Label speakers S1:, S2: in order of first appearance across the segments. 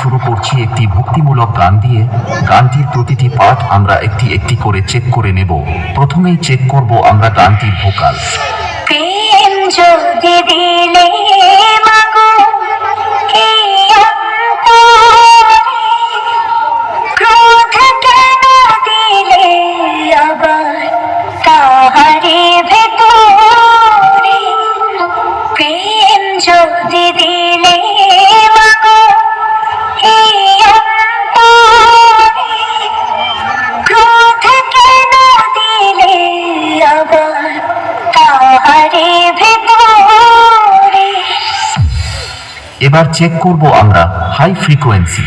S1: শুরু করছি একটি ভক্তিমূলক গান দিয়ে। গানটির প্রতিটি পার্ট আমরা একটি একটি করে চেক করে নেব। প্রথমেই চেক করব আমরা গানটির ভোকাল।
S2: প্রেম যদি দিলে মাগো এই অন্তরে, ক্রোধ কেন দিলে আবার তাহারে ভেতরে? প্রেম যদি দিলে মাগো এই অন্তরে, ক্রোধ কেন দিলে আবার তাহারে ভেতরে?
S1: এবার চেক করব আমরা হাই ফ্রিকোয়েন্সি।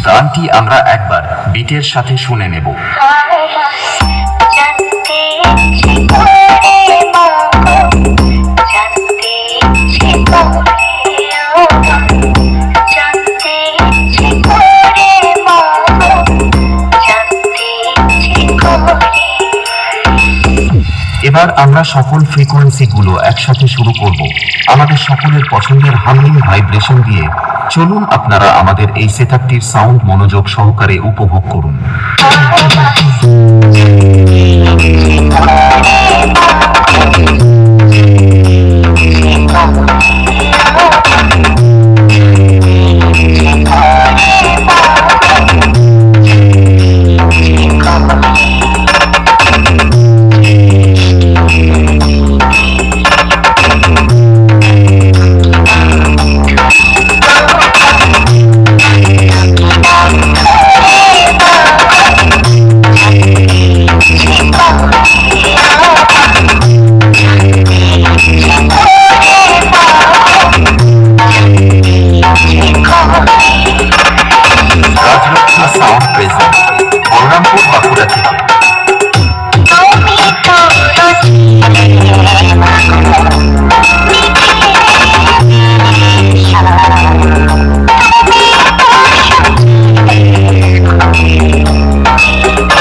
S1: গানটি আমরা একবার বিটের সাথে শুনে নেব।
S2: জানতে ইচ্ছে করে মাগো, জানতে ইচ্ছে করে আমার, জানতে ইচ্ছে করে মাগো, জানতে ইচ্ছে করে।
S1: এবার আমরা সকল ফ্রিকোয়েন্সিগুলো একসাথে শুরু করব আমাদের সকলের পছন্দের হামিং ভাইব্রেশন দিয়ে। চলুন আপনারা আমাদের এই সেটআপটির সাউন্ড মনোযোগ সহকারে উপভোগ করুন।
S2: জানতে ইচ্ছে করে মাগো,